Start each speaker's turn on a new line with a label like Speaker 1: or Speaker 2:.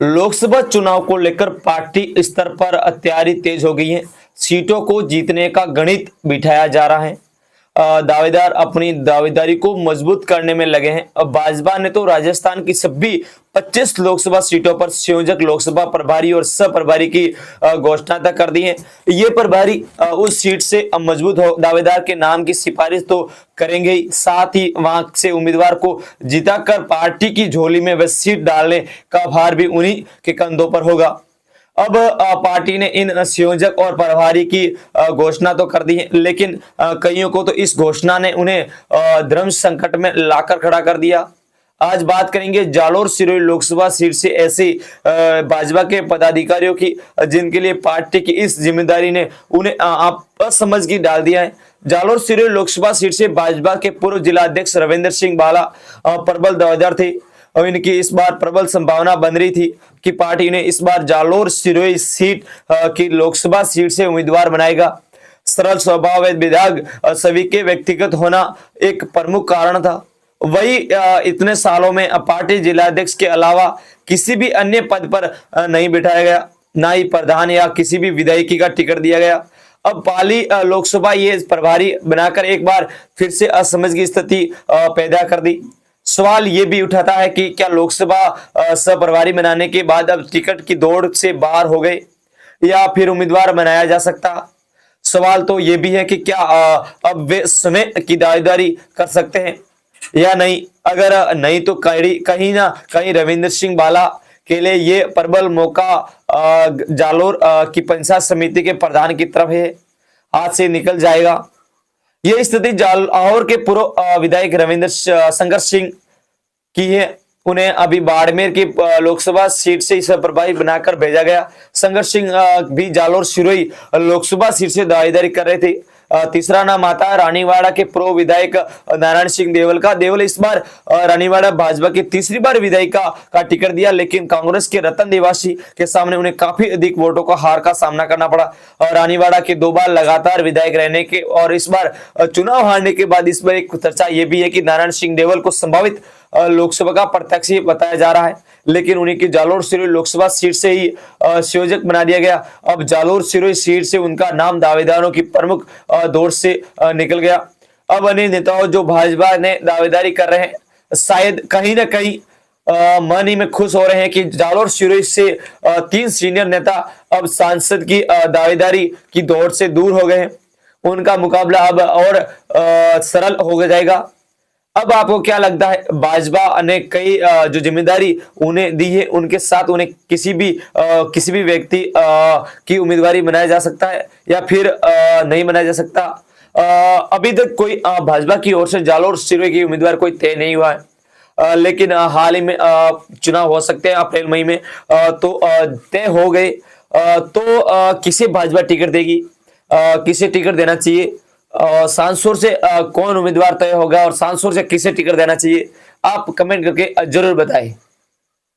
Speaker 1: लोकसभा चुनाव को लेकर पार्टी स्तर पर तैयारी तेज हो गई है। सीटों को जीतने का गणित बिठाया जा रहा है। दावेदार अपनी दावेदारी को मजबूत करने में लगे हैं। अब भाजपा ने तो राजस्थान की सभी 25 लोकसभा सीटों पर संयोजक, लोकसभा प्रभारी और सह प्रभारी की घोषणा तक कर दी है। ये प्रभारी उस सीट से मजबूत हो दावेदार के नाम की सिफारिश तो करेंगे ही, साथ ही वहां से उम्मीदवार को जिताकर पार्टी की झोली में वह सीट डालने का भार भी उन्हीं के कंधों पर होगा। अब पार्टी ने इन संयोजक और प्रभारी की घोषणा तो कर दी है, लेकिन कईयों को तो इस घोषणा ने उन्हें धर्म संकट में लाकर खड़ा कर दिया। आज बात करेंगे जालोर सिरोही लोकसभा सीट से ऐसे भाजपा के पदाधिकारियों की जिनके लिए पार्टी की इस जिम्मेदारी ने उन्हें आप असमझ की डाल दिया है। जालोर सिरोही लोकसभा सीट से भाजपा के पूर्व जिला अध्यक्ष रविंद्र सिंह बाला प्रबल दावेदार थे और इनकी इस बार प्रबल संभावना बन रही थी कि पार्टी ने इस बार जालोर सिरोही सीट की लोकसभा सीट से उम्मीदवार बनाएगा। सरल स्वभाव विधायक सभी के व्यक्तिगत होना एक प्रमुख कारण था। वही इतने सालों में पार्टी जिलाध्यक्ष के अलावा किसी भी अन्य पद पर नहीं बिठाया गया, ना ही प्रधान या किसी भी विधायकी का टिकट दिया गया। अब पाली लोकसभा ये प्रभारी बनाकर एक बार फिर से असमझ की स्थिति पैदा कर दी। सवाल ये भी उठाता है कि क्या लोकसभा सह प्रभारी बनाने के बाद अब टिकट की दौड़ से बाहर हो गए या फिर उम्मीदवार बनाया जा सकता। सवाल तो ये भी है कि क्या अब वे स्वयं की दावेदारी कर सकते हैं या नहीं। अगर नहीं तो कहीं ना कहीं रविंद्र सिंह बाला के लिए ये प्रबल मौका जालोर की पंचायत समिति के प्रधान की तरफ है, हाथ से निकल जाएगा। यह स्थिति जालोर के पूर्व विधायक रविंद्र शंकर सिंह की है। उन्हें अभी बाड़मेर की लोकसभा सीट से इस प्रभारी बनाकर भेजा गया। शंकर सिंह भी जालोर सिरोही लोकसभा सीट से दावेदारी कर रहे थे। तीसरा नाम आता है रानीवाड़ा के पूर्व विधायक नारायण सिंह देवल का। देवल इस बार रानीवाड़ा भाजपा की तीसरी बार विधायिका का टिकट दिया, लेकिन कांग्रेस के रतन निवासी के सामने उन्हें काफी अधिक वोटों का हार का सामना करना पड़ा। रानीवाड़ा के 2 बार लगातार विधायक रहने के और इस बार चुनाव हारने के बाद इस बार एक चर्चा यह भी है कि नारायण सिंह देवल को संभावित लोकसभा का प्रत्याशी बताया जा रहा है, लेकिन उन्हीं की जालोर सिरोही लोकसभा सीट से ही संयोजक बना दिया गया। अब जालोर सिरोही सीट से उनका नाम दावेदारों की प्रमुख दौड़ से निकल गया। अब अन्य नेताओं जो भाजपा ने दावेदारी कर रहे हैं, शायद कहीं ना कहीं मन ही में खुश हो रहे हैं कि जालोर सिरोही से 3 सीनियर नेता अब सांसद की दावेदारी की दौड़ से दूर हो गए हैं। उनका मुकाबला अब और सरल हो जाएगा। अब आपको क्या लगता है, भाजपा ने कई जो जिम्मेदारी उन्हें दी है उनके साथ उन्हें किसी भी व्यक्ति की उम्मीदवारी बनाया जा सकता है या फिर नहीं बनाया जा सकता। अभी तक कोई भाजपा की ओर से जालोर सिरोही की उम्मीदवार कोई तय नहीं हुआ है, लेकिन हाल ही में चुनाव हो सकते हैं अप्रैल मई में, तो तय हो गए। तो किसे भाजपा टिकट देगी, किसे टिकट देना चाहिए, सांसौर से कौन उम्मीदवार तय होगा और सांसौर से किसे टिकट देना चाहिए, आप कमेंट करके जरूर बताएं।